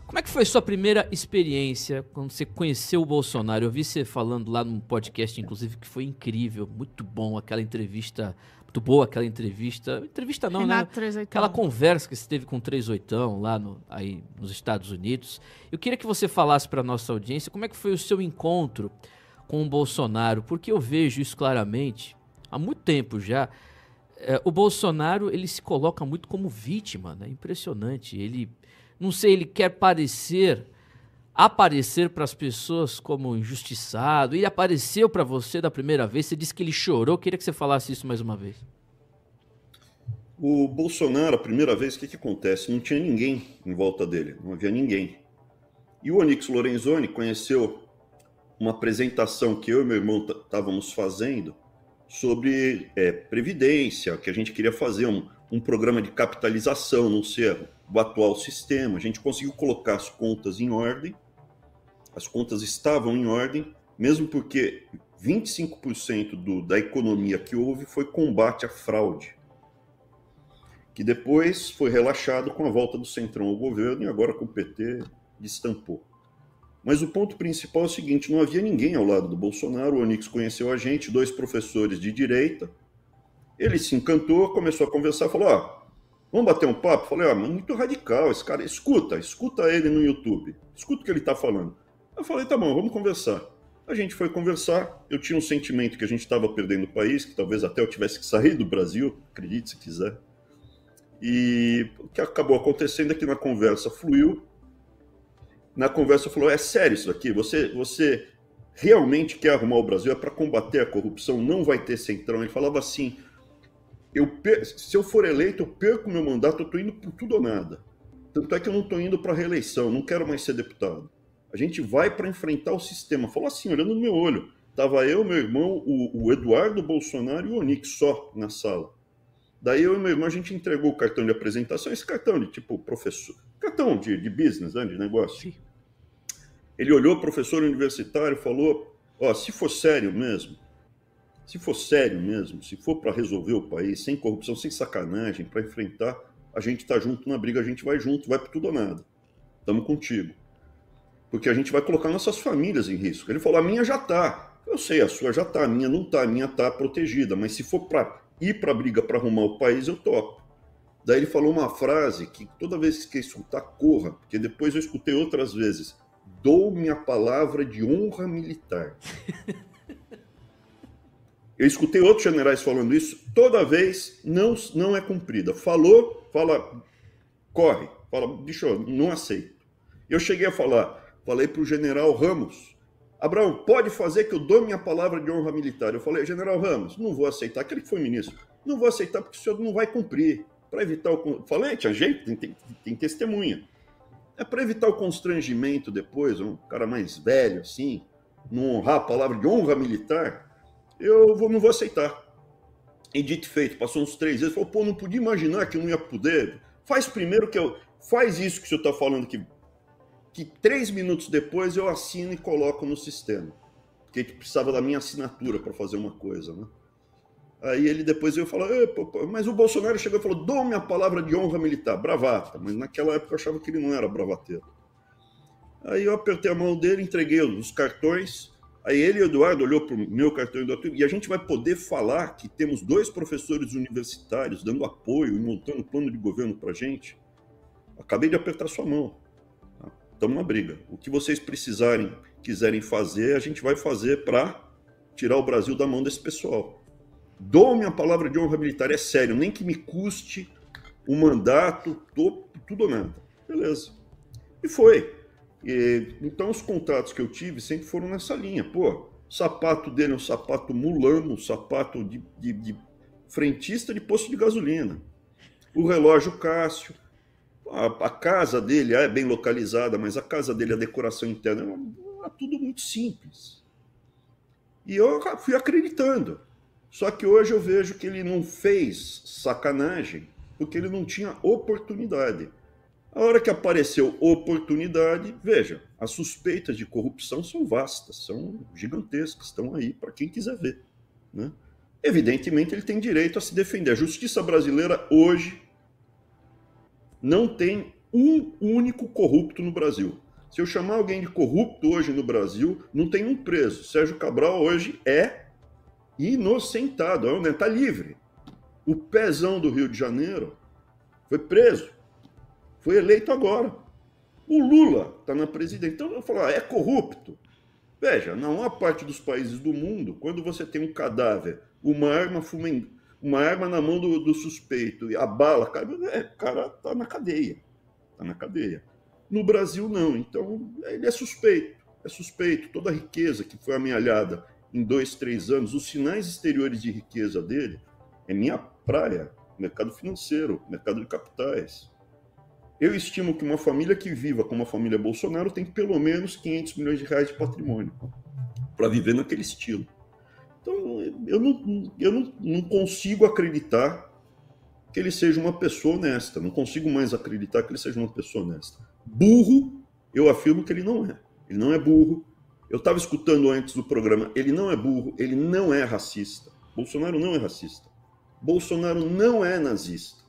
Como é que foi sua primeira experiência quando você conheceu o Bolsonaro? Eu vi você falando lá num podcast, inclusive, que foi incrível, muito bom aquela entrevista, muito boa aquela entrevista. Entrevista não, Renato né? 38. Aquela conversa que você teve com o 38 lá aí nos Estados Unidos. Eu queria que você falasse para nossa audiência como é que foi o seu encontro com o Bolsonaro, porque eu vejo isso claramente há muito tempo já. O Bolsonaro, ele se coloca muito como vítima, né? Impressionante. Ele, não sei, ele quer aparecer para as pessoas como injustiçado. Ele apareceu para você da primeira vez, você disse que ele chorou. Queria que você falasse isso mais uma vez. O Bolsonaro, a primeira vez, o que acontece? Não tinha ninguém em volta dele, não havia ninguém. E o Onyx Lorenzoni conheceu uma apresentação que eu e meu irmão estávamos fazendo sobre previdência, que a gente queria fazer um programa de capitalização, não ser o atual sistema. A gente conseguiu colocar as contas em ordem, as contas estavam em ordem, mesmo porque 25% da economia que houve foi combate à fraude, que depois foi relaxado com a volta do Centrão ao governo e agora com o PT destampou. Mas o ponto principal é o seguinte, não havia ninguém ao lado do Bolsonaro, o Onyx conheceu a gente, 2 professores de direita, ele se encantou, começou a conversar, falou, vamos bater um papo? Falei, mas muito radical esse cara, escuta ele no YouTube, escuta o que ele está falando. Eu falei, tá bom, vamos conversar. A gente foi conversar, eu tinha um sentimento que a gente estava perdendo o país, que talvez até eu tivesse que sair do Brasil, acredite se quiser. E o que acabou acontecendo é que na conversa fluiu. Na conversa falou, é sério isso aqui? Você realmente quer arrumar o Brasil? É para combater a corrupção? Não vai ter Centrão? Ele falava assim, se eu for eleito, eu perco meu mandato, eu estou indo por tudo ou nada. Tanto é que eu não estou indo para a reeleição, não quero mais ser deputado. A gente vai para enfrentar o sistema. Falou assim, olhando no meu olho. Estava eu, meu irmão, o Eduardo Bolsonaro e o Onyx só na sala. Daí eu e meu irmão, a gente entregou o cartão de apresentação, esse cartão de tipo professor, cartão de business, né, de negócio. Sim. Ele olhou o professor universitário e falou, se for sério mesmo, se for para resolver o país, sem corrupção, sem sacanagem, para enfrentar, a gente está junto na briga, a gente vai junto, vai por tudo ou nada. Estamos contigo. Porque a gente vai colocar nossas famílias em risco. Ele falou, a minha já está. Eu sei, a sua já está, a minha não está, a minha está protegida, mas se for para ir para a briga para arrumar o país, eu topo. Daí ele falou uma frase que toda vez que escutar, corra, porque depois eu escutei outras vezes. Dou minha palavra de honra militar. Eu escutei outros generais falando isso, toda vez não é cumprida. Fala, corre, bicho, não aceito. Eu cheguei a falei para o general Ramos, Abraão, pode fazer que eu dou minha palavra de honra militar. Eu falei, general Ramos, não vou aceitar, aquele que foi ministro, não vou aceitar porque o senhor não vai cumprir. Para evitar o... Falei, tinha jeito, tem testemunha. É para evitar o constrangimento depois, um cara mais velho assim, não honrar a palavra de honra militar, não vou aceitar. E dito e feito, passou uns 3 dias, falou, não podia imaginar que eu não ia poder. Faz primeiro faz isso que o senhor está falando que 3 minutos depois eu assino e coloco no sistema. Porque precisava da minha assinatura para fazer uma coisa, né? Aí ele depois eu falo, mas o Bolsonaro chegou e falou, dou minha palavra de honra militar, bravata. Mas naquela época eu achava que ele não era bravateiro. Aí eu apertei a mão dele, entreguei os cartões. Aí ele e o Eduardo olhou para o meu cartão e a gente vai poder falar que temos 2 professores universitários dando apoio e montando um plano de governo para a gente. Acabei de apertar sua mão. Estamos na briga. O que vocês quiserem fazer, a gente vai fazer para tirar o Brasil da mão desse pessoal. Dou minha palavra de honra militar, é sério, nem que me custe o mandato, tudo ou nada. Beleza. E foi. Então os contatos que eu tive sempre foram nessa linha. O sapato dele é um sapato mulano, um sapato de frentista de posto de gasolina. O relógio Cássio. A casa dele é bem localizada, mas a casa dele, a decoração interna, é tudo muito simples. E eu fui acreditando. Só que hoje eu vejo que ele não fez sacanagem, porque ele não tinha oportunidade. A hora que apareceu oportunidade, veja, as suspeitas de corrupção são vastas, são gigantescas, estão aí para quem quiser ver, né? Evidentemente, ele tem direito a se defender. A justiça brasileira hoje não tem um único corrupto no Brasil. Se eu chamar alguém de corrupto hoje no Brasil, não tem um preso. Sérgio Cabral hoje é inocentado, está livre. O pezão do Rio de Janeiro foi preso, foi eleito agora. O Lula está na presidência. Então eu falo, é corrupto. Veja, na maior parte dos países do mundo, quando você tem um cadáver, uma arma na mão do suspeito e a bala, o cara está na cadeia. Está na cadeia. No Brasil, não. Então, ele é suspeito. É suspeito. Toda a riqueza que foi amealhada em 2, 3 anos, os sinais exteriores de riqueza dele, é minha praia. Mercado financeiro, mercado de capitais. Eu estimo que uma família que viva como a família Bolsonaro tem pelo menos 500 milhões de reais de patrimônio para viver naquele estilo. Então, eu não consigo acreditar que ele seja uma pessoa honesta. Não consigo mais acreditar que ele seja uma pessoa honesta. Burro, eu afirmo que ele não é. Ele não é burro. Eu estava escutando antes do programa, ele não é burro, ele não é racista. Bolsonaro não é racista. Bolsonaro não é nazista.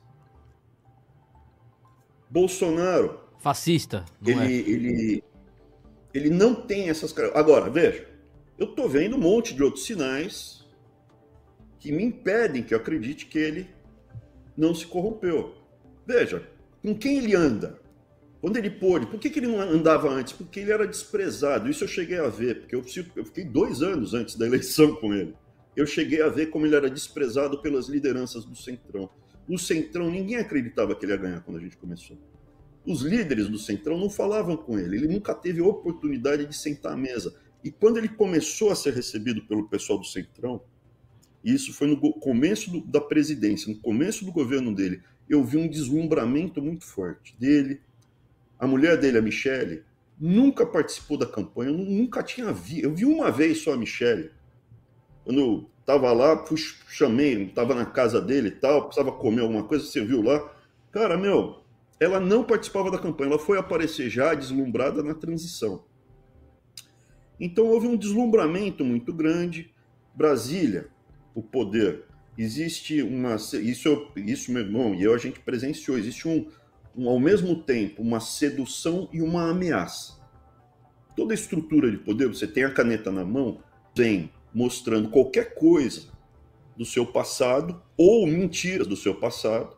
Bolsonaro... Fascista, não ele não tem essas características. Agora, veja, eu estou vendo um monte de outros sinais que me impedem que eu acredite que ele não se corrompeu. Veja, com quem ele anda? Quando ele pôde, por que ele não andava antes? Porque ele era desprezado. Isso eu cheguei a ver, porque eu fiquei 2 anos antes da eleição com ele. Eu cheguei a ver como ele era desprezado pelas lideranças do Centrão. O Centrão, ninguém acreditava que ele ia ganhar quando a gente começou. Os líderes do Centrão não falavam com ele. Ele nunca teve oportunidade de sentar à mesa. E quando ele começou a ser recebido pelo pessoal do Centrão, e isso foi no começo da presidência, no começo do governo dele, eu vi um deslumbramento muito forte dele. A mulher dele, a Michele, nunca participou da campanha, eu nunca tinha visto. Eu vi uma vez só a Michele. Quando eu estava lá, chamei, estava na casa dele e tal, precisava comer alguma coisa, você viu lá. Cara, ela não participava da campanha, ela foi aparecer já deslumbrada na transição. Então houve um deslumbramento muito grande. Brasília, o poder, existe uma... Isso meu irmão e eu, a gente presenciou, existe ao mesmo tempo uma sedução e uma ameaça. Toda a estrutura de poder, você tem a caneta na mão, vem mostrando qualquer coisa do seu passado ou mentiras do seu passado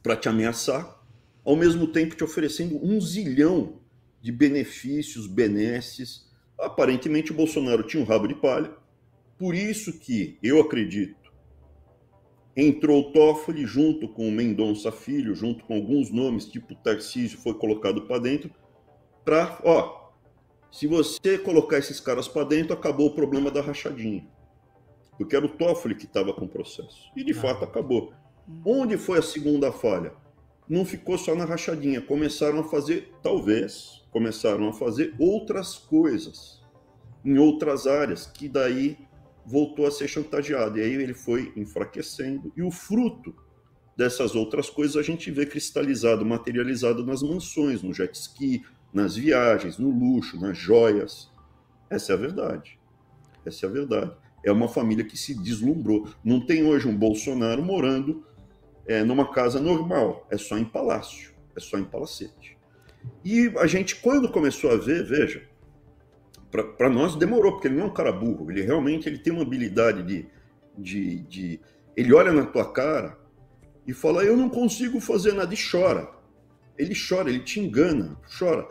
para te ameaçar, ao mesmo tempo te oferecendo 1 zilhão de benefícios, benesses. Aparentemente o Bolsonaro tinha um rabo de palha, por isso que eu acredito, entrou o Toffoli junto com o Mendonça Filho, junto com alguns nomes, tipo Tarcísio, foi colocado para dentro, para, se você colocar esses caras para dentro, acabou o problema da rachadinha. Porque era o Toffoli que estava com o processo. E de fato acabou. Onde foi a segunda falha? Não ficou só na rachadinha. Começaram a fazer outras coisas em outras áreas, que daí voltou a ser chantageado. E aí ele foi enfraquecendo. E o fruto dessas outras coisas a gente vê cristalizado, materializado nas mansões, no jet ski, nas viagens, no luxo, nas joias. Essa é a verdade. Essa é a verdade. É uma família que se deslumbrou. Não tem hoje um Bolsonaro morando numa casa normal. É só em palácio. É só em palacete. E a gente, quando começou a ver, veja, para nós demorou, porque ele não é um cara burro. Ele realmente tem uma habilidade de... Ele olha na tua cara e fala, eu não consigo fazer nada, e chora. Ele chora, ele te engana, chora.